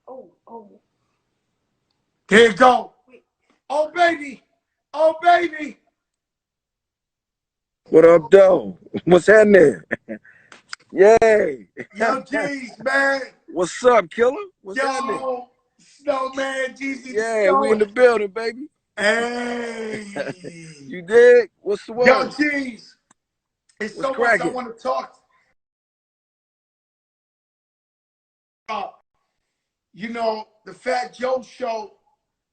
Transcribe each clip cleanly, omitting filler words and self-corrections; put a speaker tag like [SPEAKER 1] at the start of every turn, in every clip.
[SPEAKER 1] Oh. There you go. Wait. Oh, baby. Oh, baby.
[SPEAKER 2] What up, though? What's happening? Yay.
[SPEAKER 1] Yo, Jeez, man.
[SPEAKER 2] What's up, killer? What's happening?
[SPEAKER 1] Yo, Snowman, Jeezy the
[SPEAKER 2] Yeah, we in
[SPEAKER 1] Snow.
[SPEAKER 2] the building, baby.
[SPEAKER 1] Hey.
[SPEAKER 2] You dig? What's the
[SPEAKER 1] Yo,
[SPEAKER 2] word?
[SPEAKER 1] Jeez. It's
[SPEAKER 2] What's
[SPEAKER 1] so much I
[SPEAKER 2] cracking?
[SPEAKER 1] want to talk. You know, the Fat Joe show,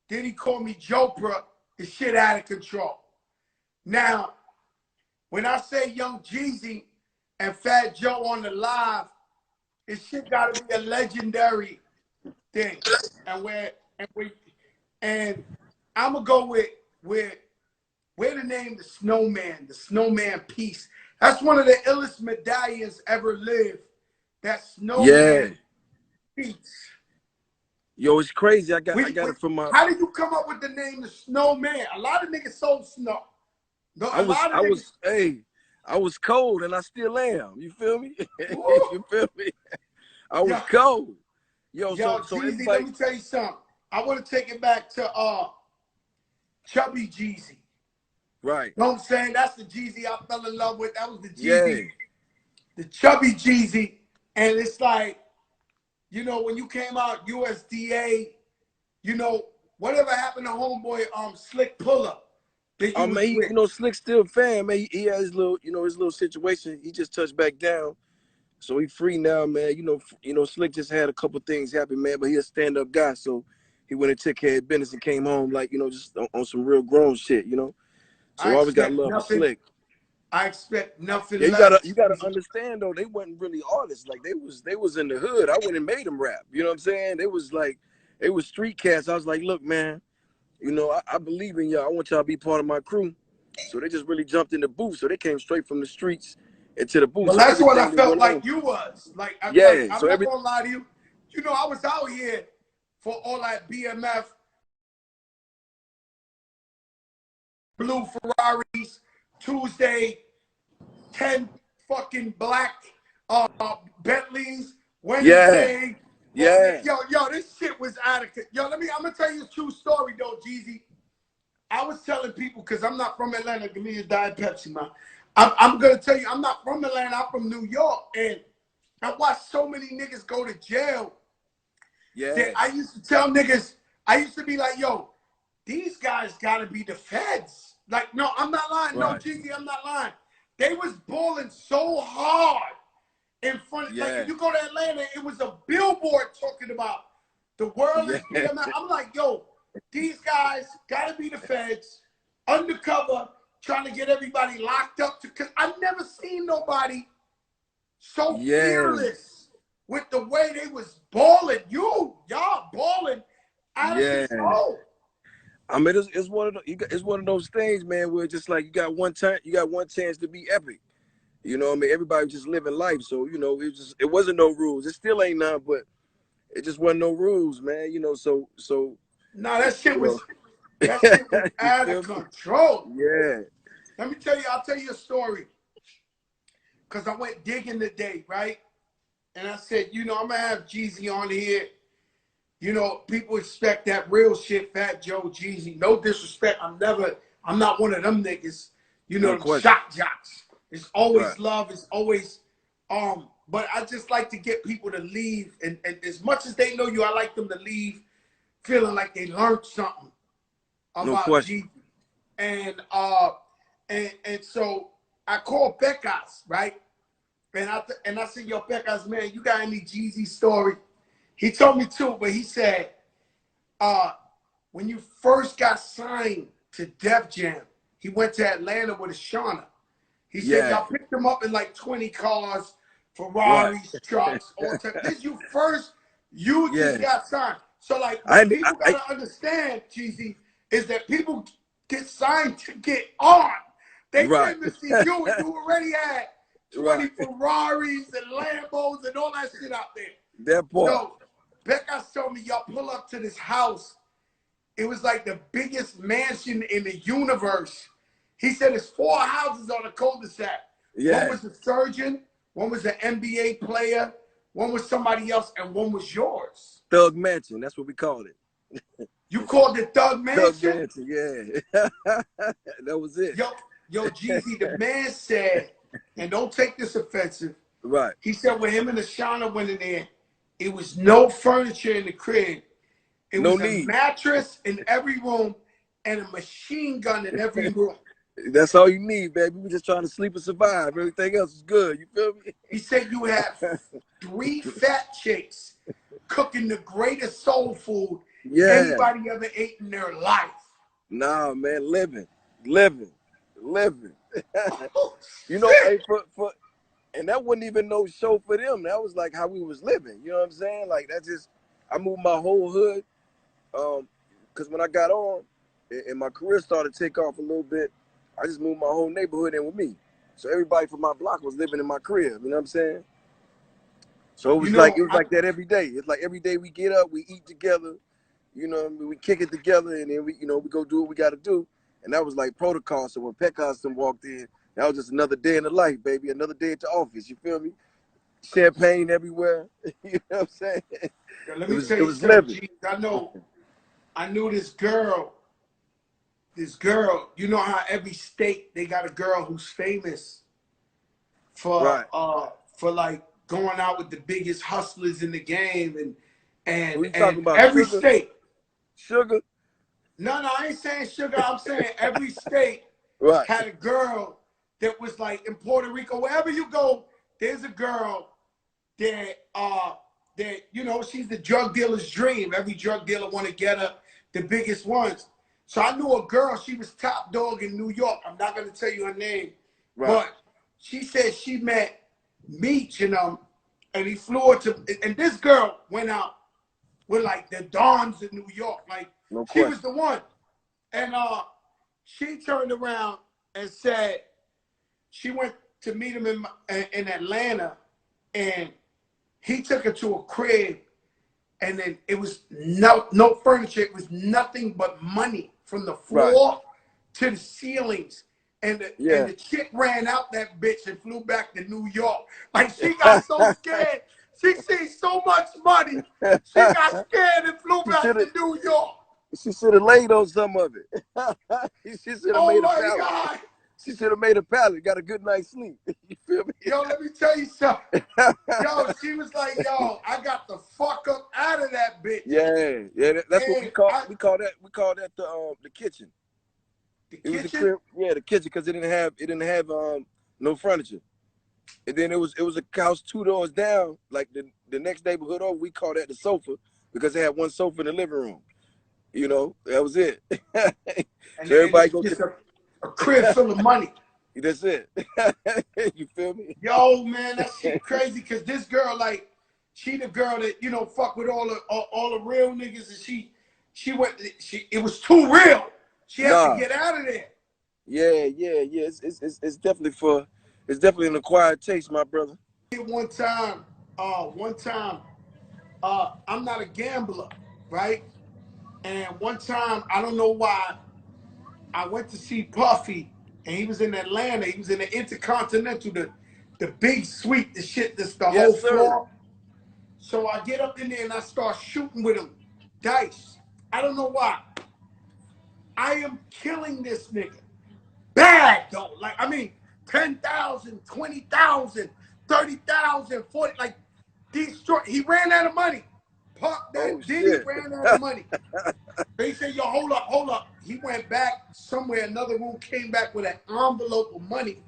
[SPEAKER 1] then he called me Joprah, is shit out of control. Now, when I say Young Jeezy and Fat Joe on the live, it shit gotta be a legendary thing. And I'm gonna go with the name the Snowman Piece. That's one of the illest medallions ever lived. That Snowman Piece.
[SPEAKER 2] Yo, it's crazy. I got it from my.
[SPEAKER 1] How did you come up with the name the Snowman? A lot of niggas sold snow.
[SPEAKER 2] I was cold and I still am. You feel me? You feel me? I was cold. So
[SPEAKER 1] Jeezy,
[SPEAKER 2] everybody...
[SPEAKER 1] let me tell you something. I want to take it back to Chubby Jeezy.
[SPEAKER 2] Right.
[SPEAKER 1] You know what I'm saying? That's the Jeezy I fell in love with. That was the Jeezy.
[SPEAKER 2] Yeah.
[SPEAKER 1] The Chubby Jeezy. And it's like, you know, when you came out USDA, you know, whatever happened to homeboy Slick Puller?
[SPEAKER 2] I mean, Slick's still a fan, man. He had his little situation. He just touched back down. So he free now, man. Slick just had a couple things happen, man, but he a stand-up guy. So he went and took care of business and came home like, just on some real grown shit, So I always got love for Slick.
[SPEAKER 1] I expect nothing
[SPEAKER 2] less.
[SPEAKER 1] You
[SPEAKER 2] gotta understand though, they wasn't really artists. Like they was in the hood. I went and made them rap. You know what I'm saying? They was street cats. I was like, look, man, I believe in y'all. I want y'all to be part of my crew. So they just really jumped in the booth. So they came straight from the streets into the booth.
[SPEAKER 1] Well,
[SPEAKER 2] so
[SPEAKER 1] that's what I felt like you was. I'm not gonna lie to you. You know, I was out here for all that BMF, blue Ferraris, Tuesday, 10 fucking black Bentleys, Wednesday.
[SPEAKER 2] Yeah.
[SPEAKER 1] Yo, this shit was adequate. Yo, I'm gonna tell you a true story though, Jeezy. I was telling people, because I'm not from Atlanta, give me a Diet Pepsi, man. I'm gonna tell you, I'm not from Atlanta, I'm from New York, and I watched so many niggas go to jail.
[SPEAKER 2] Yeah.
[SPEAKER 1] I used to tell niggas, I used to be like, yo, these guys gotta be the feds. Like, no, I'm not lying. Right. No, Jeezy, I'm not lying. They was balling so hard in front. Like, if you go to Atlanta, it was a billboard talking about the world is BMF. I'm like, yo, these guys gotta be the feds, undercover, trying to get everybody locked up. Because I've never seen nobody so fearless with the way they was balling. Y'all balling out of control.
[SPEAKER 2] I mean, it's one of those things, man, where just like you got one chance to be epic. You know what I mean? Everybody just living life. So, it wasn't no rules. It still ain't none, but it just wasn't no rules, man. So
[SPEAKER 1] no, that shit was out of control.
[SPEAKER 2] Yeah.
[SPEAKER 1] Let me tell you, I'll tell you a story. Cause I went digging today, right? And I said, I'm gonna have Jeezy on here. People expect that real shit, Fat Joe, Jeezy. No disrespect. I'm not one of them niggas. Shock jocks. It's always love. It's always, but I just like to get people to leave. And as much as they know you, I like them to leave feeling like they learned something about Jeezy. And so I called Beckas, right? And I said, yo, Beckas, man, you got any Jeezy story? He told me too, but he said, when you first got signed to Def Jam, he went to Atlanta with Ashana. He said, y'all picked him up in like 20 cars, Ferraris, trucks, all types. This you just got signed. So like, what people gotta understand, Jeezy, is that people get signed to get on. They came to see you, and you already had 20 Ferraris and Lambos and all that shit out there.
[SPEAKER 2] That part.
[SPEAKER 1] So Becca told me, y'all pull up to this house. It was like the biggest mansion in the universe. He said there's 4 houses on a cul-de-sac. One was a surgeon, one was an NBA player, one was somebody else, and one was yours.
[SPEAKER 2] Thug Mansion, that's what we called it.
[SPEAKER 1] You called it Thug Mansion?
[SPEAKER 2] Thug Mansion, yeah. That was it.
[SPEAKER 1] Yo, Jeezy, the man said, and don't take this offensive.
[SPEAKER 2] Right.
[SPEAKER 1] He said when him and Ashana went in there, it was no furniture in the crib. It was a mattress in every room and a machine gun in every room.
[SPEAKER 2] That's all you need, baby. We just trying to sleep and survive. Everything else is good. You feel me?
[SPEAKER 1] He said you have 3 fat chicks cooking the greatest soul food anybody ever ate in their life.
[SPEAKER 2] Nah, man, living.
[SPEAKER 1] Oh,
[SPEAKER 2] you know, hey, and that wasn't even no show for them. That was like how we was living. You know what I'm saying? Like that just, I moved my whole hood. Because when I got on and my career started to take off a little bit, I just moved my whole neighborhood in with me. So everybody from my block was living in my crib. You know what I'm saying? So it was like that every day. It's like every day we get up, we eat together, you know, we kick it together, and then we go do what we got to do. And that was like protocol. So when Pet Costume walked in, that was just another day in the life, baby. Another day at the office. You feel me? Champagne everywhere. You know what I'm saying?
[SPEAKER 1] Yo, let me tell you something. I knew this girl. You know how every state they got a girl who's famous for like going out with the biggest hustlers in the game and every state.
[SPEAKER 2] Sugar?
[SPEAKER 1] No, I ain't saying Sugar. I'm saying every state had a girl that was like in Puerto Rico. Wherever you go, there's a girl that you know, she's the drug dealer's dream. Every drug dealer want to get her, the biggest ones. So I knew a girl, she was top dog in New York. I'm not going to tell you her name. But she said she met Meech and he flew her to, and this girl went out with like the Dons in New York. Like she was the one. And she turned around and said she went to meet him in Atlanta, and he took her to a crib, and then it was no furniture. It was nothing but money from the floor to the ceilings. And the chick ran out that bitch and flew back to New York. Like she got so scared. She seen so much money. She got scared and flew back to New York.
[SPEAKER 2] She should have laid on some of it. She should have made a pallet.
[SPEAKER 1] God.
[SPEAKER 2] She should have made a pallet. Got a good night's sleep. You feel me?
[SPEAKER 1] Yo, let me tell you something. Yo, she was like, yo, I got the fuck up out of that bitch.
[SPEAKER 2] Yeah. That's what we call that the kitchen.
[SPEAKER 1] The
[SPEAKER 2] kitchen?
[SPEAKER 1] Was the crib,
[SPEAKER 2] the kitchen, because it didn't have no furniture. And then it was a house 2 doors down, like the next neighborhood over. We call that the sofa because they had one sofa in the living room. You know, that was it.
[SPEAKER 1] And
[SPEAKER 2] so everybody goes
[SPEAKER 1] to a crib full of money.
[SPEAKER 2] That's it. You feel me?
[SPEAKER 1] Yo, man, that shit crazy. Cause this girl, like, she the girl that, you know, fuck with all the real niggas, and it was too real. She had to get out of there.
[SPEAKER 2] Yeah. It's definitely an acquired taste, my brother.
[SPEAKER 1] One time, I'm not a gambler, right? And one time, I don't know why, I went to see Puffy, and he was in Atlanta. He was in the Intercontinental, the big suite, the shit that's the whole floor. So I get up in there and I start shooting with him, dice. I don't know why. I am killing this nigga. Bad though. Like, I mean, 10,000, 20,000, 30,000, 40, like, destroy. He ran out of money. Puck that Diddy ran out of money. They said, yo, hold up. He went back somewhere, another room, came back with an envelope of money.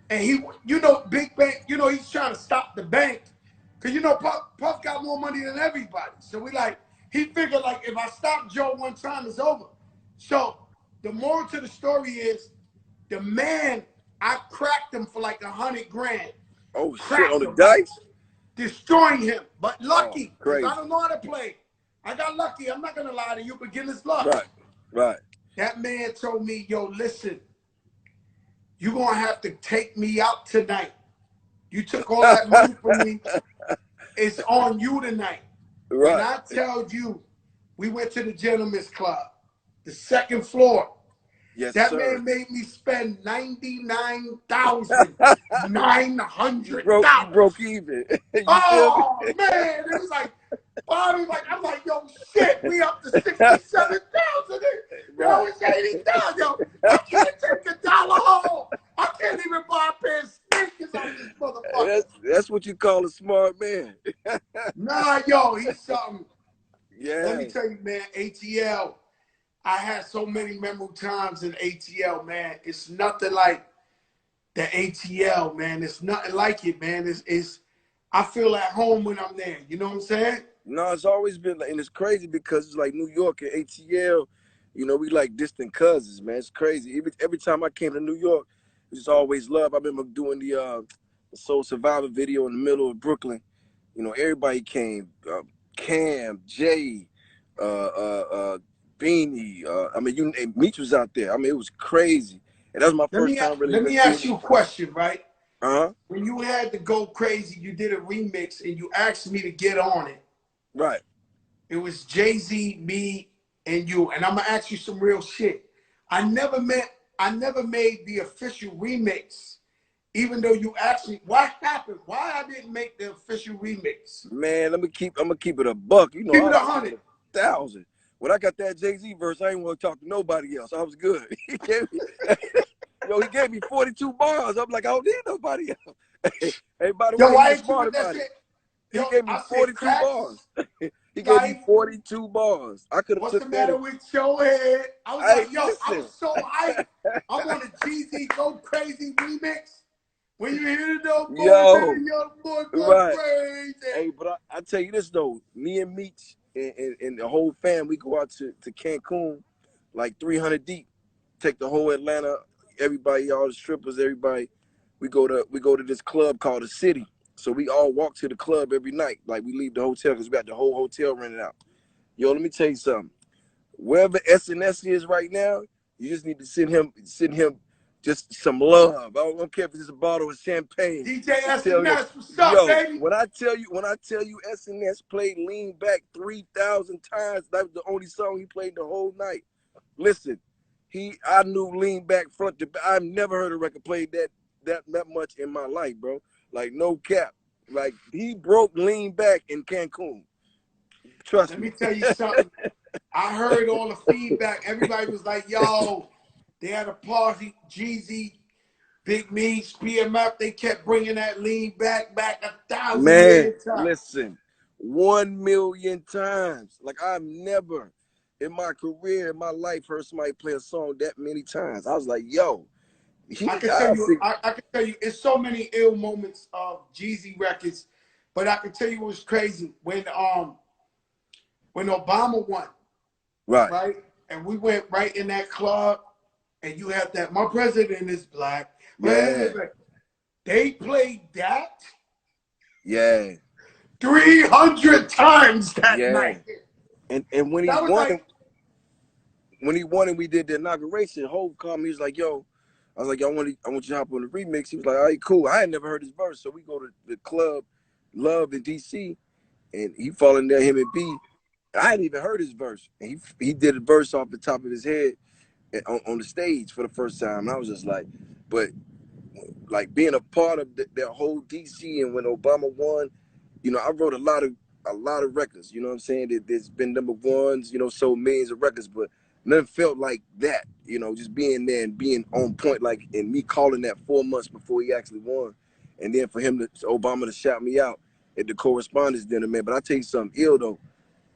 [SPEAKER 1] And he, you know, big bank, you know, he's trying to stop the bank. Because, you know, Puff got more money than everybody. So he figured, like, if I stop Joe one time, it's over. So the moral to the story is, the man, I cracked him for like 100 grand.
[SPEAKER 2] Oh, shit, on the dice?
[SPEAKER 1] Destroying him. But lucky, because I don't know how to play. I got lucky. I'm not going to lie to you, beginner's luck.
[SPEAKER 2] Right.
[SPEAKER 1] That man told me, yo, listen, you're going to have to take me out tonight. You took all that money from me. It's on you tonight.
[SPEAKER 2] Right.
[SPEAKER 1] And I tell you, we went to the Gentleman's Club, the second floor.
[SPEAKER 2] Yes,
[SPEAKER 1] That
[SPEAKER 2] sir.
[SPEAKER 1] man made me spend $99,900.
[SPEAKER 2] You broke even. You feel me?
[SPEAKER 1] Oh man, it was like Bobby, like I'm like, yo, shit, we up to 67,000. Yo,
[SPEAKER 2] Right.
[SPEAKER 1] it's 80,000. Yo, I can't take $1 home. I can't even buy a pair of sneakers out this motherfucker.
[SPEAKER 2] That's what you call a smart man.
[SPEAKER 1] Nah, yo, he's something. Let me
[SPEAKER 2] Yeah.
[SPEAKER 1] tell you, man, ATL. I had so many memorable times in ATL, man. It's nothing like the ATL, man. It's nothing like it, man. It's I feel at home when I'm there. You know what I'm saying?
[SPEAKER 2] No, it's always been like, and it's crazy because it's like New York and ATL, we like distant cousins, man. It's crazy. Every time I came to New York, it was always love. I remember doing the Soul Survivor video in the middle of Brooklyn. Everybody came. Cam, Jay, Beanie. I mean, Meech was out there. I mean, it was crazy, and that was my first time really
[SPEAKER 1] Let me
[SPEAKER 2] being.
[SPEAKER 1] ask you a question, right?
[SPEAKER 2] Uh-huh.
[SPEAKER 1] When you had to go crazy, you did a remix and you asked me to get on it.
[SPEAKER 2] Right.
[SPEAKER 1] It was Jay-Z, me, and you. And I'm gonna ask you some real shit. I never made the official remix, even though you actually what happened? Why I didn't make the official remix?
[SPEAKER 2] Man, I'm gonna keep it a buck.
[SPEAKER 1] Keep it
[SPEAKER 2] I'll keep it
[SPEAKER 1] 100.
[SPEAKER 2] 1,000. When I got that Jay-Z verse, I didn't want to talk to nobody else. I was good. He gave me 42 bars. I'm like, I don't need nobody else. Hey, by the
[SPEAKER 1] Yo,
[SPEAKER 2] way, he
[SPEAKER 1] why
[SPEAKER 2] was
[SPEAKER 1] ain't you
[SPEAKER 2] smart
[SPEAKER 1] with that
[SPEAKER 2] about it.
[SPEAKER 1] shit?
[SPEAKER 2] He
[SPEAKER 1] Yo,
[SPEAKER 2] gave me
[SPEAKER 1] I said
[SPEAKER 2] 42 bars.
[SPEAKER 1] cracks.
[SPEAKER 2] He gave me
[SPEAKER 1] Like,
[SPEAKER 2] 42 bars. I could have
[SPEAKER 1] what's
[SPEAKER 2] took
[SPEAKER 1] the
[SPEAKER 2] that.
[SPEAKER 1] matter with your head? I was
[SPEAKER 2] Hey,
[SPEAKER 1] like, yo, I
[SPEAKER 2] listen.
[SPEAKER 1] was so hyped. I'm on a Jeezy Go Crazy remix. When you hear the boy,
[SPEAKER 2] Yo,
[SPEAKER 1] baby, young boy go
[SPEAKER 2] right.
[SPEAKER 1] crazy.
[SPEAKER 2] Hey, but I tell you this though, me and Meech and the whole fam, we go out to Cancun, like 300 deep. Take the whole Atlanta, everybody, all the strippers, everybody. We go to this club called the City. So we all walk to the club every night. Like we leave the hotel because we got the whole hotel rented out. Yo, let me tell you something. Wherever SNS is right now, you just need to send him just some love. I don't care if it's a bottle of champagne.
[SPEAKER 1] DJ
[SPEAKER 2] And tell him,
[SPEAKER 1] SNS, what's up,
[SPEAKER 2] yo,
[SPEAKER 1] baby?
[SPEAKER 2] when I tell you SNS played Lean Back 3,000 times, that was the only song he played the whole night. Listen, I knew Lean Back front to back. I've never heard a record played that much in my life, bro. Like no cap. Like he broke Lean Back in Cancun. Trust
[SPEAKER 1] Let
[SPEAKER 2] me.
[SPEAKER 1] me tell you something. I heard all the feedback. Everybody was like, yo, they had a party, Jeezy, Big Meech, PMF. They kept bringing that lean back 1,000
[SPEAKER 2] Man,
[SPEAKER 1] million times.
[SPEAKER 2] listen, 1,000,000 times. Like I've never in my career, in my life, heard somebody play a song that many times. I was like, yo,
[SPEAKER 1] I can tell you, I can tell you, it's so many ill moments of Jeezy records, but I can tell you it was crazy when Obama won,
[SPEAKER 2] right.
[SPEAKER 1] right? And we went right in that club, and you have that. My president is black.
[SPEAKER 2] Yeah,
[SPEAKER 1] They played that
[SPEAKER 2] yeah,
[SPEAKER 1] 300 times that
[SPEAKER 2] yeah.
[SPEAKER 1] night.
[SPEAKER 2] And
[SPEAKER 1] That was like,
[SPEAKER 2] when he won and we did the inauguration, Hov called me. He was like, yo, I was like, I want you to hop on the remix. He was like, all right, cool. I had never heard his verse. So we go to the club Love in DC and he fall in there, him and B. I hadn't even heard his verse. And he did a verse off the top of his head on the stage for the first time. And I was just like, but like being a part of that whole DC and when Obama won, I wrote a lot of records, you know what I'm saying? There's been number ones, sold millions of records, but nothing felt like that, just being there and being on point, like, and me calling that 4 months before he actually won. And then for Obama to shout me out at the correspondence dinner, man. But I tell you something ill though.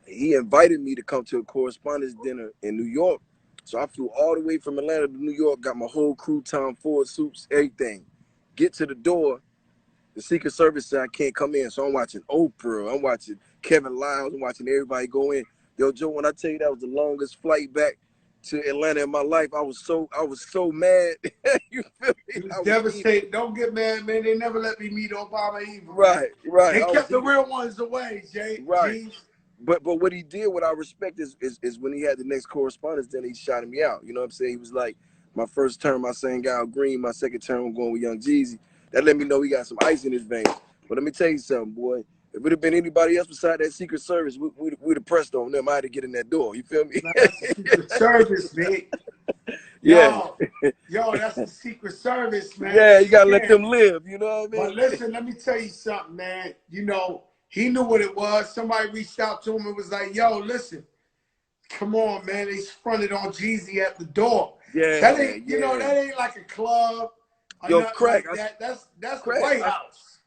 [SPEAKER 2] He invited me to come to a correspondence dinner in New York. So I flew all the way from Atlanta to New York, got my whole crew, Tom Ford suits, everything. Get to the door, the Secret Service said I can't come in. So I'm watching Oprah, I'm watching Kevin Liles, I'm watching everybody go in. Yo, Joe, when I tell you that was the longest flight back to Atlanta in my life, I was so mad. You feel me?
[SPEAKER 1] it was
[SPEAKER 2] I was heated.
[SPEAKER 1] devastating. Don't get mad, man. They never let me meet Obama either, man.
[SPEAKER 2] Right, right.
[SPEAKER 1] They
[SPEAKER 2] I was
[SPEAKER 1] kept the
[SPEAKER 2] heated.
[SPEAKER 1] real ones away,
[SPEAKER 2] Right.
[SPEAKER 1] G's.
[SPEAKER 2] But what he did, what I respect is when he had the next correspondence, then he shouted me out. You know what I'm saying? He was like, my first term I sang Al Green, my second term I'm going with Young Jeezy. That let me know he got some ice in his veins. But let me tell you something, boy. If it would have been anybody else beside that Secret Service, we'd have pressed on them. I had to get in that door. You feel me?
[SPEAKER 1] Nah, that's the Secret Service, man.
[SPEAKER 2] Yeah.
[SPEAKER 1] Yo, that's the Secret Service, man.
[SPEAKER 2] Yeah,
[SPEAKER 1] It's
[SPEAKER 2] you gotta let
[SPEAKER 1] scary.
[SPEAKER 2] them live, you know what I
[SPEAKER 1] But
[SPEAKER 2] mean?
[SPEAKER 1] listen, let me tell you something, man. You know, he knew what it was. Somebody reached out to him and was like, yo, listen, come on, man. They fronted on Jeezy at the door. That
[SPEAKER 2] Yeah,
[SPEAKER 1] ain't, you know,
[SPEAKER 2] yeah.
[SPEAKER 1] that ain't like a club or
[SPEAKER 2] Yo,
[SPEAKER 1] nothing
[SPEAKER 2] crack,
[SPEAKER 1] like that. That's the
[SPEAKER 2] crack,
[SPEAKER 1] White
[SPEAKER 2] I,
[SPEAKER 1] House.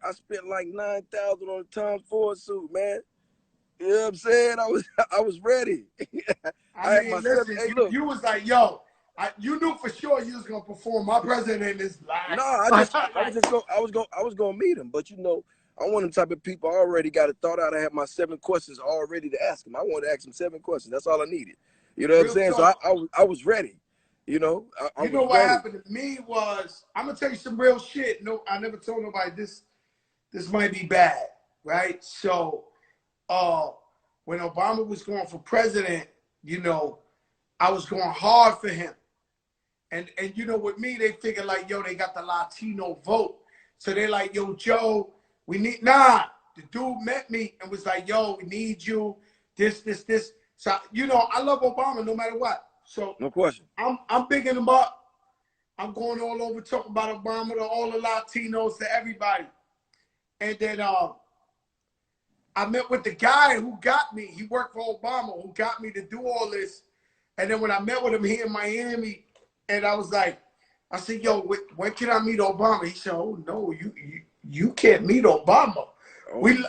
[SPEAKER 2] I spent like 9,000 on a Tom Ford suit, man. You know what I'm saying? I was ready.
[SPEAKER 1] I
[SPEAKER 2] I had my
[SPEAKER 1] mean,
[SPEAKER 2] seven.
[SPEAKER 1] listen,
[SPEAKER 2] Hey, look,
[SPEAKER 1] you was like, yo, you knew for sure you was gonna perform. My president is
[SPEAKER 2] no,
[SPEAKER 1] black.
[SPEAKER 2] I was gonna meet him, but you know, I'm one of them type of people. I already got it thought out. I had my 7 questions all ready to ask him. I wanted to ask him 7 questions. That's all I needed. You know what I'm
[SPEAKER 1] Real
[SPEAKER 2] saying? So
[SPEAKER 1] talk.
[SPEAKER 2] I was ready. You know, I
[SPEAKER 1] You know
[SPEAKER 2] was
[SPEAKER 1] what
[SPEAKER 2] ready.
[SPEAKER 1] happened to me was, I'm gonna tell you some real shit. No, I never told nobody this. This might be bad, right? So, uh, when Obama was going for president, you know, I was going hard for him. And you know, with me, they figured like, yo, they got the Latino vote. So they like, yo, Joe, we need The dude met me and was like, yo, we need you. This. So, you know, I love Obama no matter what. So
[SPEAKER 2] No question.
[SPEAKER 1] I'm bigging him up. I'm going all over talking about Obama to all the Latinos, to everybody. And then I met with the guy who got me. He worked for Obama, who got me to do all this. And then when I met with him here in Miami, and I was like, I said, yo, when can I meet Obama? He said, oh, no, you can't meet Obama.
[SPEAKER 2] Oh,
[SPEAKER 1] We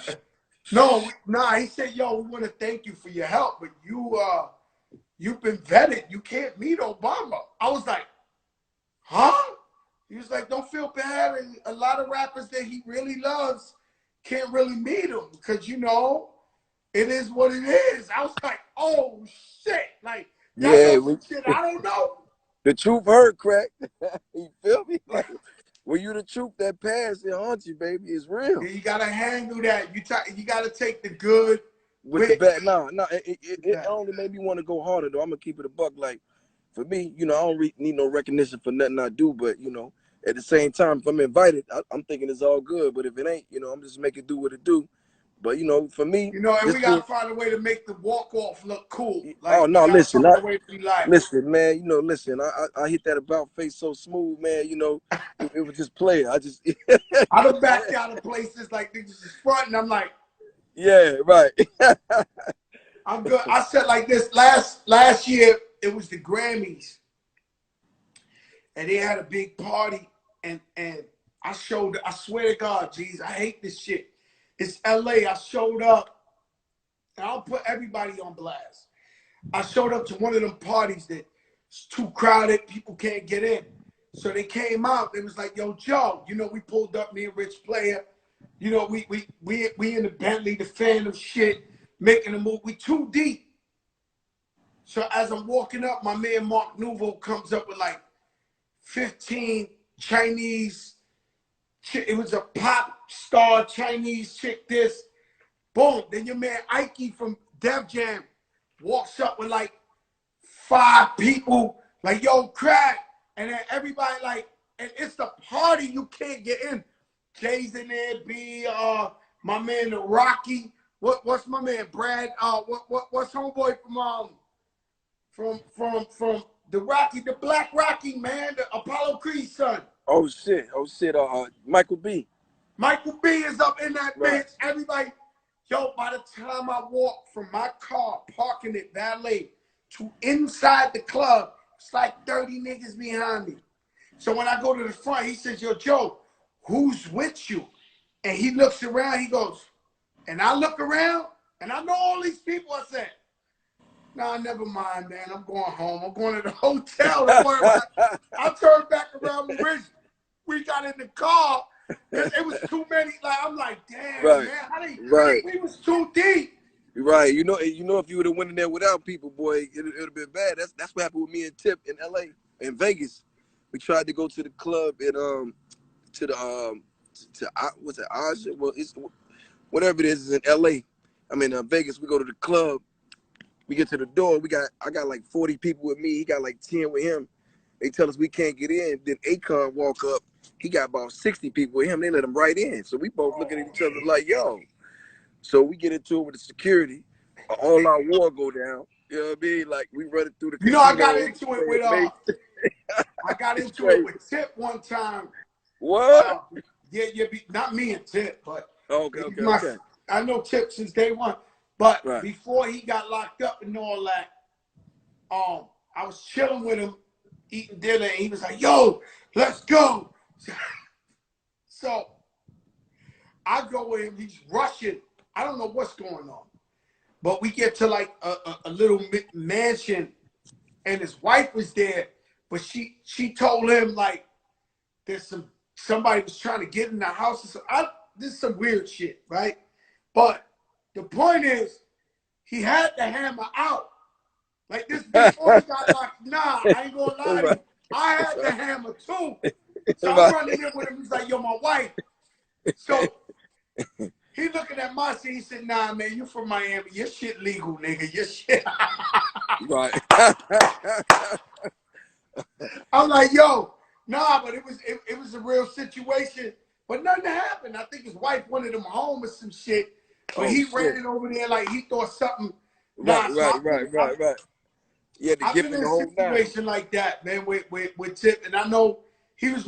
[SPEAKER 1] No, nah, he said, yo, we want to thank you for your help, but you've been vetted. You can't meet Obama. I was like, huh? He was like, don't feel bad. And a lot of rappers that he really loves can't really meet him because, you know, it is what it is. I was like, oh, shit. Like, y'all
[SPEAKER 2] yeah.
[SPEAKER 1] know some shit I don't know.
[SPEAKER 2] The truth hurt, crack. You feel me? Like when you the truth, that pass it haunts you, baby. It's real.
[SPEAKER 1] Yeah, you got to handle that. You got to take the good
[SPEAKER 2] With the
[SPEAKER 1] with
[SPEAKER 2] bad, nah,
[SPEAKER 1] the
[SPEAKER 2] it
[SPEAKER 1] bad.
[SPEAKER 2] only made me want to go harder though. I'm gonna keep it a buck. Like for me, you know, I don't need no recognition for nothing I do, but you know, at the same time, if I'm invited, I'm thinking it's all good. But if it ain't, you know, I'm just making do what it do. But you know, for me,
[SPEAKER 1] You know, and we
[SPEAKER 2] just
[SPEAKER 1] got
[SPEAKER 2] being,
[SPEAKER 1] to find a way to make the walk-off look cool.
[SPEAKER 2] oh
[SPEAKER 1] Like, we
[SPEAKER 2] no,
[SPEAKER 1] got to
[SPEAKER 2] listen,
[SPEAKER 1] find a way to be like,
[SPEAKER 2] listen, man. You know, listen, I hit that about face so smooth, man. You know, it was just player. I just,
[SPEAKER 1] I done backed out of places like niggas is fronting. I'm like,
[SPEAKER 2] yeah, right.
[SPEAKER 1] I'm good. I said like this last year, it was the Grammys, and they had a big party, and I swear to God, geez, I hate this shit. It's LA. I showed up, and I'll put everybody on blast. I showed up to one of them parties that's too crowded, people can't get in. So they came out. It was like, yo, Joe, you know, we pulled up, me and Rich Player. You know, we in the Bentley, the Phantom shit, making a move. We too deep. So as I'm walking up, my man Mark Nouveau comes up with like 15 Chinese. It was a pop star Chinese chick. This, boom. Then your man Ike from Def Jam walks up with like 5 people, like, yo, crack. And then everybody like, and it's the party, you can't get in. Jay's in there, my man the Rocky. What's my man Brad? What's homeboy from the Rocky, the Black Rocky, man, the Apollo Creed's son.
[SPEAKER 2] Oh shit, oh shit. Michael B.
[SPEAKER 1] Michael B is up in that
[SPEAKER 2] Right.
[SPEAKER 1] bitch. Everybody, yo, by the time I walk from my car, parking it valet, to inside the club, it's like 30 niggas behind me. So when I go to the front, he says, yo, Joe, who's with you? And he looks around, he goes, and I look around, and I know all these people. I said, nah, never mind, man. I'm going home. I'm going to the hotel. Don't worry about it. I turned back around with Rich. We got in the car because it was too many. Like, I'm like, damn,
[SPEAKER 2] Right,
[SPEAKER 1] man.
[SPEAKER 2] right,
[SPEAKER 1] We was too deep.
[SPEAKER 2] right. You know, if you would have went in there without people, boy, it would have been bad. That's what happened with me and Tip in LA, in Vegas. We tried to go to the club in to the what's it, Aja? Well, it's whatever it is in LA. I mean, Vegas. We go to the club. We get to the door. I got like 40 people with me. He got like 10 with him. They tell us we can't get in. Then Akon walk up. He got about 60 people with him. They let him right in. So we both looking at each other like, yo. So we get into it with the security. All our war go down. You know what I mean? Like we running through the
[SPEAKER 1] You know, I
[SPEAKER 2] casino,
[SPEAKER 1] got into it
[SPEAKER 2] playing
[SPEAKER 1] with
[SPEAKER 2] mace.
[SPEAKER 1] I got
[SPEAKER 2] It's
[SPEAKER 1] into it
[SPEAKER 2] crazy.
[SPEAKER 1] with Tip one time.
[SPEAKER 2] What?
[SPEAKER 1] Yeah, not me and Tip, but
[SPEAKER 2] Okay,
[SPEAKER 1] he's
[SPEAKER 2] okay,
[SPEAKER 1] my.
[SPEAKER 2] okay.
[SPEAKER 1] I know Tip since day one, but
[SPEAKER 2] Right.
[SPEAKER 1] before he got locked up and all that, I was chilling with him, eating dinner, and he was like, "Yo, let's go." So I go with him. He's rushing. I don't know what's going on, but we get to like a little mansion, and his wife was there, but she told him like there's somebody was trying to get in the house. So this is some weird shit, right? But the point is, he had the hammer out. Like this before he got locked. Nah, I ain't gonna lie to
[SPEAKER 2] Right.
[SPEAKER 1] you. I had the hammer too. So I'm
[SPEAKER 2] Right.
[SPEAKER 1] running in with him. He's like, yo, my wife. So he looking at my scene. He said, nah, man, you from Miami. Your shit legal, nigga. Your shit.
[SPEAKER 2] Right.
[SPEAKER 1] I'm like, yo, nah, but it was a real situation. But nothing happened. I think his wife wanted him home or some shit. But
[SPEAKER 2] Oh
[SPEAKER 1] he
[SPEAKER 2] shit.
[SPEAKER 1] ran it over there like he thought something.
[SPEAKER 2] Right,
[SPEAKER 1] Nah, so
[SPEAKER 2] right, right, right, right. Yeah, the
[SPEAKER 1] I've
[SPEAKER 2] gift
[SPEAKER 1] been
[SPEAKER 2] and
[SPEAKER 1] in
[SPEAKER 2] the
[SPEAKER 1] a
[SPEAKER 2] whole nine.
[SPEAKER 1] situation like that, man, with Tip, and I know he was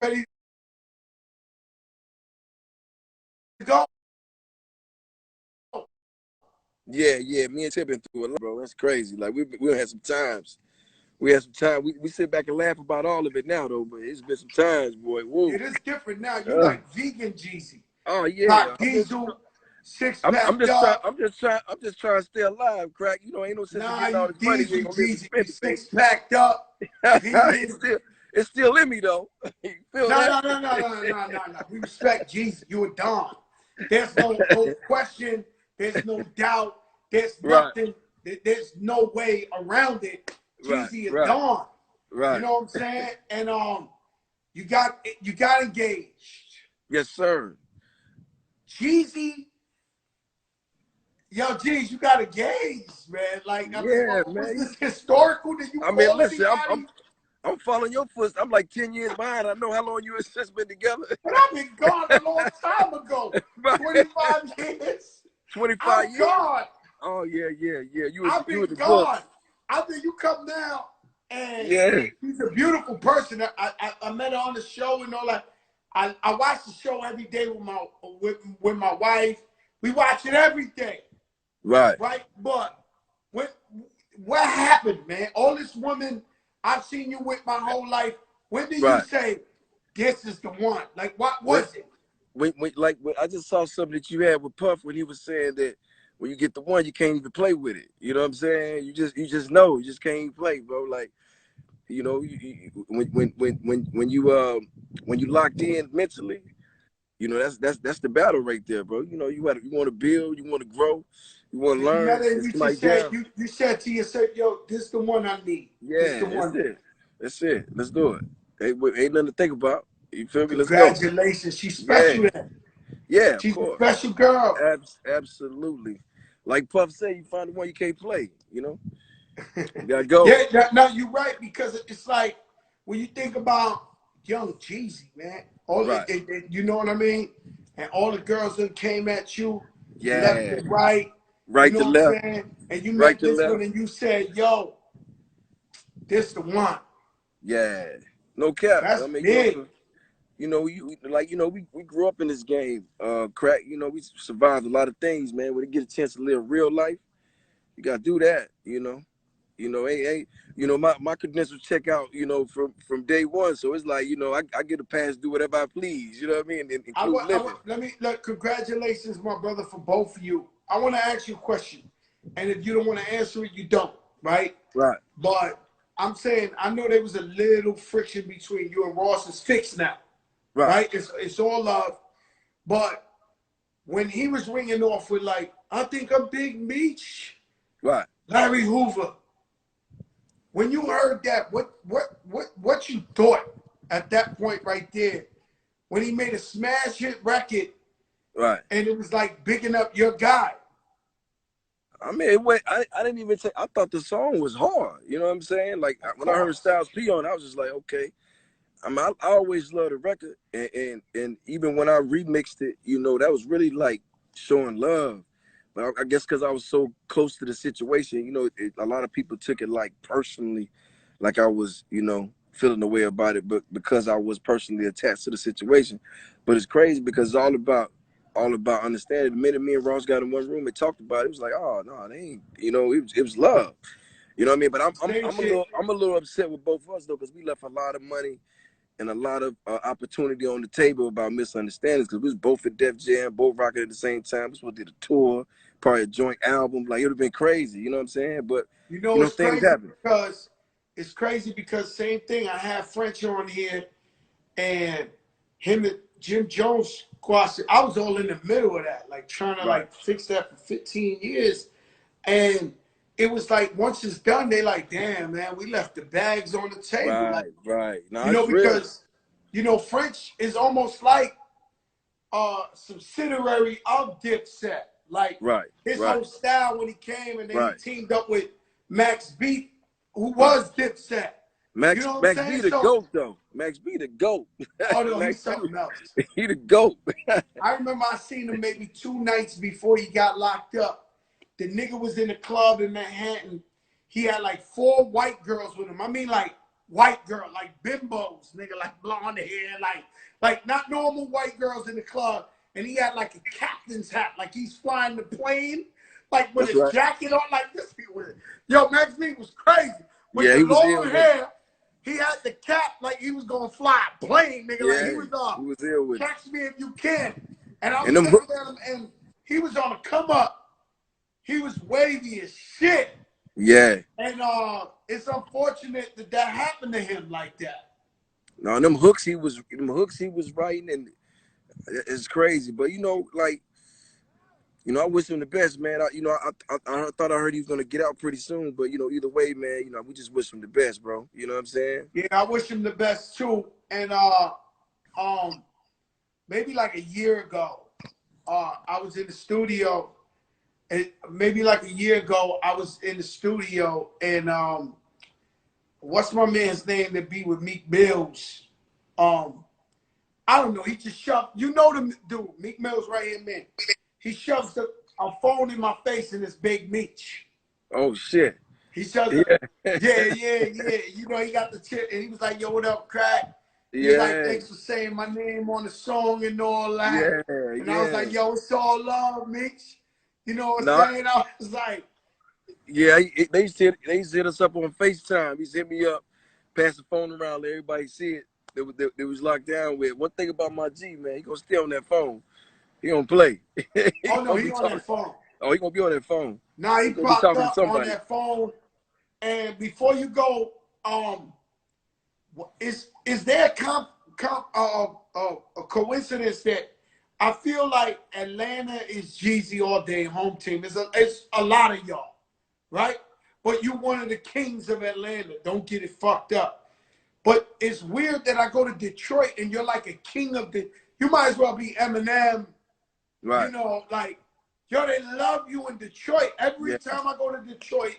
[SPEAKER 1] ready to go.
[SPEAKER 2] Yeah, yeah. Me and Tip been through a lot, bro. That's crazy. Like we had some times. We had some time. We sit back and laugh about all of it now though, but it's been some times, boy. Whoa.
[SPEAKER 1] It is different now. You
[SPEAKER 2] Uh,
[SPEAKER 1] like vegan Jeezy.
[SPEAKER 2] oh yeah.
[SPEAKER 1] Got diesel, six
[SPEAKER 2] I'm
[SPEAKER 1] packed
[SPEAKER 2] just trying.
[SPEAKER 1] up.
[SPEAKER 2] I'm just trying to stay alive, crack. You know, ain't no sense in
[SPEAKER 1] Nah,
[SPEAKER 2] getting all
[SPEAKER 1] you
[SPEAKER 2] this money. You
[SPEAKER 1] diesel
[SPEAKER 2] ain't gonna be able to
[SPEAKER 1] Jeezy. You
[SPEAKER 2] spend it, baby.
[SPEAKER 1] six packed up, vegan.
[SPEAKER 2] It's still in me though. You feel
[SPEAKER 1] No,
[SPEAKER 2] that?
[SPEAKER 1] no, no, no, no, no, no, no. We respect Jeezy. You a Don. There's no question. There's no doubt. There's
[SPEAKER 2] Right,
[SPEAKER 1] nothing. There's no way around it.
[SPEAKER 2] right,
[SPEAKER 1] Jeezy a
[SPEAKER 2] right,
[SPEAKER 1] Don. You
[SPEAKER 2] right.
[SPEAKER 1] know what I'm saying? And you got engaged.
[SPEAKER 2] Yes, sir.
[SPEAKER 1] Jeezy, yo, Jeez, you got engaged, man. Like, I mean,
[SPEAKER 2] Yeah,
[SPEAKER 1] what was
[SPEAKER 2] man.
[SPEAKER 1] this historical? Did you
[SPEAKER 2] I mean,
[SPEAKER 1] call
[SPEAKER 2] listen,
[SPEAKER 1] anybody?
[SPEAKER 2] I'm following your footsteps. I'm like 10 years behind. I know how long you and sis been together.
[SPEAKER 1] But I've been gone a long time ago.
[SPEAKER 2] Right.
[SPEAKER 1] 25 years.
[SPEAKER 2] 25
[SPEAKER 1] I'm
[SPEAKER 2] years?
[SPEAKER 1] gone.
[SPEAKER 2] Oh yeah, yeah, yeah.
[SPEAKER 1] I've
[SPEAKER 2] You
[SPEAKER 1] been
[SPEAKER 2] was the book.
[SPEAKER 1] gone. I think you come now, and
[SPEAKER 2] Yeah.
[SPEAKER 1] she's a beautiful person. I met her on the show and all that. I watch the show every day with my wife. We watch it every day,
[SPEAKER 2] Right.
[SPEAKER 1] right? But when what happened, man? All this woman I've seen you with my whole life. When did you
[SPEAKER 2] Right.
[SPEAKER 1] say this is the one? Like, what
[SPEAKER 2] When,
[SPEAKER 1] was it?
[SPEAKER 2] when I just saw something that you had with Puff when he was saying that when you get the one, you can't even play with it. You know what I'm saying? You just know, you just can't even play, bro. Like, you know, when you locked in mentally, you know, that's the battle right there, bro. You know, you want to build, you want to grow, you want
[SPEAKER 1] So
[SPEAKER 2] to
[SPEAKER 1] you met
[SPEAKER 2] learn.
[SPEAKER 1] her and
[SPEAKER 2] It's
[SPEAKER 1] you
[SPEAKER 2] somebody
[SPEAKER 1] just said
[SPEAKER 2] down.
[SPEAKER 1] you said to yourself, yo, this is the one I need. This is the
[SPEAKER 2] Yeah, that's
[SPEAKER 1] one.
[SPEAKER 2] it. That's it. Let's do it. Ain't nothing to think about. You feel me? Let's go.
[SPEAKER 1] Congratulations. She's
[SPEAKER 2] Yeah,
[SPEAKER 1] special then.
[SPEAKER 2] yeah, of
[SPEAKER 1] She's a
[SPEAKER 2] course.
[SPEAKER 1] special girl.
[SPEAKER 2] Absolutely. Like Puff said, you find the one you can't play. You know, you gotta go.
[SPEAKER 1] Yeah, no, you're right, because it's like when you think about young Jeezy, man,
[SPEAKER 2] Right.
[SPEAKER 1] you know what I mean? And all the girls that came at you, left
[SPEAKER 2] Yeah.
[SPEAKER 1] and right, you
[SPEAKER 2] Right
[SPEAKER 1] know
[SPEAKER 2] to
[SPEAKER 1] what I'm
[SPEAKER 2] left.
[SPEAKER 1] saying? And you
[SPEAKER 2] Right
[SPEAKER 1] met
[SPEAKER 2] to
[SPEAKER 1] this one
[SPEAKER 2] left.
[SPEAKER 1] and you said, yo, this the one.
[SPEAKER 2] Yeah. No cap.
[SPEAKER 1] That's
[SPEAKER 2] I mean,
[SPEAKER 1] big.
[SPEAKER 2] you know, we grew up in this game. Crack. You know, we survived a lot of things, man. When you get a chance to live real life, you gotta do that. My credentials check out, from day one. So it's like, I get a pass, do whatever I please. You know what I mean? And include living.
[SPEAKER 1] Congratulations, my brother, for both of you. I want to ask you a question. And if you don't want to answer it, you don't, right?
[SPEAKER 2] Right.
[SPEAKER 1] But I'm saying, I know there was a little friction between you and Ross. It's fixed now,
[SPEAKER 2] Right.
[SPEAKER 1] right? It's all love. But when he was ringing off with like, I think I'm Big Meech,
[SPEAKER 2] Right.
[SPEAKER 1] Larry Hoover, when you heard that, what you thought at that point right there, when he made a smash hit record,
[SPEAKER 2] Right.
[SPEAKER 1] and it was like bigging up your guy?
[SPEAKER 2] I mean, I didn't even say, I thought the song was hard. You know what I'm saying? Like
[SPEAKER 1] Of
[SPEAKER 2] when I heard
[SPEAKER 1] course.
[SPEAKER 2] Styles P on, I was just like, okay. I mean, I always loved the record, and even when I remixed it, that was really like showing love. But I guess because I was so close to the situation, a lot of people took it like personally, like I was, feeling the way about it. But because I was personally attached to the situation, but it's crazy because it's all about understanding. The minute me and Ross got in one room and talked about it, it was like, oh no, they ain't, it was love. You know what I mean? But I'm I'm
[SPEAKER 1] Same
[SPEAKER 2] I'm a
[SPEAKER 1] shit.
[SPEAKER 2] little I'm a little upset with both of us though, because we left a lot of money and a lot of opportunity on the table about misunderstandings, because we was both at Def Jam, both rocking at the same time. We supposed to did a tour, probably a joint album. Like, it would have been crazy, you know what I'm saying? But
[SPEAKER 1] You know, it's
[SPEAKER 2] things
[SPEAKER 1] crazy
[SPEAKER 2] happen.
[SPEAKER 1] because same thing. I have French on here, and him and Jim Jones squashed it. I was all in the middle of that, like trying to
[SPEAKER 2] Right,
[SPEAKER 1] like fix that for 15 years. And it was like once it's done, they like, damn man, we left the bags on the table. Like,
[SPEAKER 2] right. No, it's real.
[SPEAKER 1] because French is almost like subsidiary of Dipset. Like
[SPEAKER 2] Right,
[SPEAKER 1] his
[SPEAKER 2] right,
[SPEAKER 1] whole style when he came, and then he
[SPEAKER 2] right,
[SPEAKER 1] teamed up with Max B, who
[SPEAKER 2] right.
[SPEAKER 1] was Dipset. You
[SPEAKER 2] Max
[SPEAKER 1] know what I'm
[SPEAKER 2] Max
[SPEAKER 1] saying?
[SPEAKER 2] B the
[SPEAKER 1] So,
[SPEAKER 2] GOAT though. Max B the GOAT.
[SPEAKER 1] oh no,
[SPEAKER 2] Max
[SPEAKER 1] he's
[SPEAKER 2] B,
[SPEAKER 1] something else.
[SPEAKER 2] he the GOAT.
[SPEAKER 1] I remember I seen him maybe 2 nights before he got locked up. The nigga was in a club in Manhattan. He had like 4 white girls with him. I mean, like white girl, like bimbos, nigga, like blonde hair, like not normal white girls in the club. And he had like a captain's hat, like he's flying the plane, like with
[SPEAKER 2] That's
[SPEAKER 1] a
[SPEAKER 2] right.
[SPEAKER 1] jacket on, like this. Yo, Max B was crazy with
[SPEAKER 2] Yeah,
[SPEAKER 1] the
[SPEAKER 2] he was ill
[SPEAKER 1] long
[SPEAKER 2] with it.
[SPEAKER 1] hair. He had the cap like he was gonna fly a plane, nigga. Like
[SPEAKER 2] Yeah,
[SPEAKER 1] he was
[SPEAKER 2] he was ill with it.
[SPEAKER 1] catch me if you can. And I
[SPEAKER 2] And
[SPEAKER 1] was
[SPEAKER 2] them
[SPEAKER 1] looking at him, and he was on a come up. He was wavy as shit.
[SPEAKER 2] yeah.
[SPEAKER 1] And it's unfortunate that that happened to him like that.
[SPEAKER 2] No, them hooks he was writing, and it's crazy. But like, I wish him the best, man. I thought I heard he was gonna get out pretty soon, but either way, man, we just wish him the best, bro. You know what I'm saying?
[SPEAKER 1] Yeah, I wish him the best too. And um, maybe like a year ago, I was in the studio. And maybe like a year ago, I was in the studio, and what's my man's name that be with Meek Mills? Um, I don't know. He just shoved. You know the dude, Meek Mill's right here, man. He shoves a phone in my face in this big Meech.
[SPEAKER 2] Oh shit.
[SPEAKER 1] He shoves a,
[SPEAKER 2] Yeah.
[SPEAKER 1] yeah. He got the chip, and he was like, "Yo, what up, crack?" He was like,
[SPEAKER 2] Yeah.
[SPEAKER 1] "Thanks for saying my name on the song and all that."
[SPEAKER 2] Yeah.
[SPEAKER 1] And I was
[SPEAKER 2] Yeah.
[SPEAKER 1] like, "Yo, it's all love, Meech." You know what I'm
[SPEAKER 2] No.
[SPEAKER 1] saying? I was like,
[SPEAKER 2] Yeah. They used to hit us up on FaceTime. He used to hit me up, pass the phone around, let everybody see it. They was locked down with. One thing about my G, man, he gonna stay on that phone. He gonna play. He
[SPEAKER 1] "Oh no,
[SPEAKER 2] gonna
[SPEAKER 1] he
[SPEAKER 2] be
[SPEAKER 1] on
[SPEAKER 2] talking.
[SPEAKER 1] that phone."
[SPEAKER 2] Oh, he gonna be on that phone.
[SPEAKER 1] Now he
[SPEAKER 2] He gonna be
[SPEAKER 1] popped
[SPEAKER 2] talking to
[SPEAKER 1] up on
[SPEAKER 2] somebody.
[SPEAKER 1] that phone. And before you go, is there a coincidence that I feel like Atlanta is Jeezy all day home team? It's a lot of y'all, right? But you one of the kings of Atlanta. Don't get it fucked up. But it's weird that I go to Detroit and you're like a king of the. You might as well be Eminem.
[SPEAKER 2] Right.
[SPEAKER 1] Like yo, they love you in Detroit. Every
[SPEAKER 2] Yeah.
[SPEAKER 1] time I go to Detroit,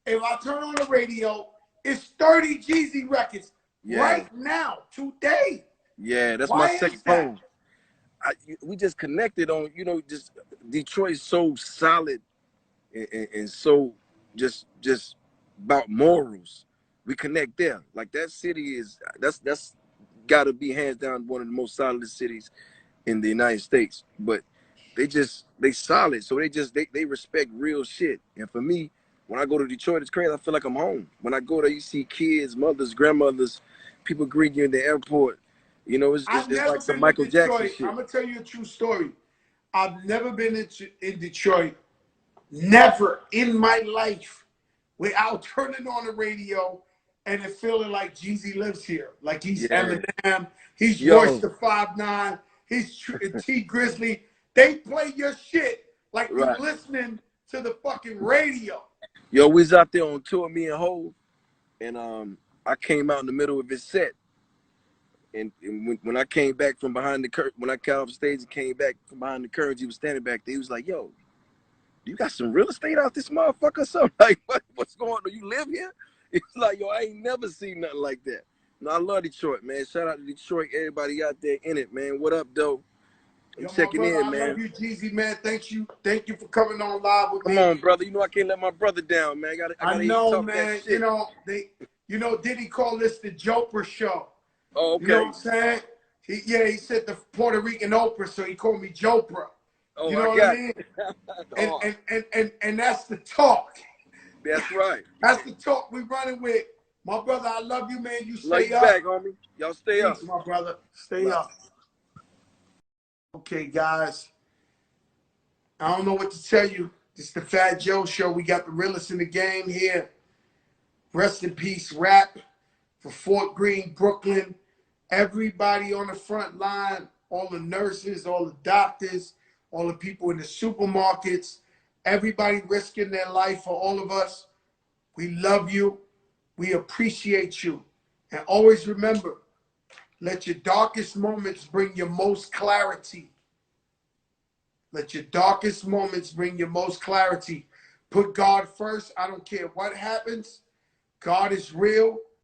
[SPEAKER 1] if I turn on the radio, it's 30 Jeezy records
[SPEAKER 2] Yeah.
[SPEAKER 1] right now, today.
[SPEAKER 2] Yeah. That's my
[SPEAKER 1] Why
[SPEAKER 2] second
[SPEAKER 1] is that?
[SPEAKER 2] phone. We just connected on, just Detroit's so solid, and so just about morals. We connect there. Like, that city that's got to be hands down one of the most solid cities in the United States. But they solid, so they respect real shit. And for me, when I go to Detroit, it's crazy. I feel like I'm home. When I go there, you see kids, mothers, grandmothers, people greet you in the airport.
[SPEAKER 1] I've
[SPEAKER 2] It's
[SPEAKER 1] never
[SPEAKER 2] like some
[SPEAKER 1] been to
[SPEAKER 2] Michael Jackson
[SPEAKER 1] Detroit.
[SPEAKER 2] shit.
[SPEAKER 1] I'm gonna tell you a true story. I've never been in Detroit, never in my life, without turning on the radio and it feeling like Jeezy lives here. Like he's
[SPEAKER 2] Yeah.
[SPEAKER 1] Eminem, he's Royce
[SPEAKER 2] Yo.
[SPEAKER 1] the 5'9", he's T Grizzly. They play your shit like you
[SPEAKER 2] Right.
[SPEAKER 1] listening to the fucking radio.
[SPEAKER 2] Yo, we was out there on tour, me and Hov, and I came out in the middle of his set, and when I came back from behind the curtain, when I got off stage and came back from behind the curtains, he was standing back there. He was like, "Yo, you got some real estate out this motherfucker or something? Like, what's going on? You live here?" It's like, yo, I ain't never seen nothing like that. No, I love Detroit, man. Shout out to Detroit, everybody out there in it, man. What up, though? I'm
[SPEAKER 1] Yo, my
[SPEAKER 2] checking
[SPEAKER 1] brother,
[SPEAKER 2] in,
[SPEAKER 1] I love
[SPEAKER 2] man.
[SPEAKER 1] you, Jeezy, man. Thank you for coming on live with
[SPEAKER 2] Come
[SPEAKER 1] me.
[SPEAKER 2] on, brother. You know I can't let my brother down, man. I
[SPEAKER 1] I
[SPEAKER 2] gotta hear you
[SPEAKER 1] know,
[SPEAKER 2] talk that
[SPEAKER 1] man.
[SPEAKER 2] shit.
[SPEAKER 1] Diddy called this the Joprah show.
[SPEAKER 2] Oh,
[SPEAKER 1] You know
[SPEAKER 2] okay.
[SPEAKER 1] what I'm saying? He said the Puerto Rican Oprah, so he called me Joprah.
[SPEAKER 2] Oh,
[SPEAKER 1] You
[SPEAKER 2] I
[SPEAKER 1] know what I
[SPEAKER 2] got
[SPEAKER 1] mean?
[SPEAKER 2] oh,
[SPEAKER 1] And that's the talk.
[SPEAKER 2] that's right.
[SPEAKER 1] That's the talk we running with. My brother, I love you, man. You
[SPEAKER 2] Love
[SPEAKER 1] stay
[SPEAKER 2] you
[SPEAKER 1] up.
[SPEAKER 2] back, homie. Y'all stay up.
[SPEAKER 1] Peace, my brother. Stay
[SPEAKER 2] Love.
[SPEAKER 1] up. Okay, guys. I don't know what to tell you. It's the Fat Joe Show. We got the realest in the game here. Rest in peace, rap for Fort Greene, Brooklyn. Everybody on the front line, all the nurses, all the doctors, all the people in the supermarkets, everybody risking their life for all of us. We love you. We appreciate you. And always remember, let your darkest moments bring your most clarity. Let your darkest moments bring your most clarity. Put God first. I don't care what happens. God is real.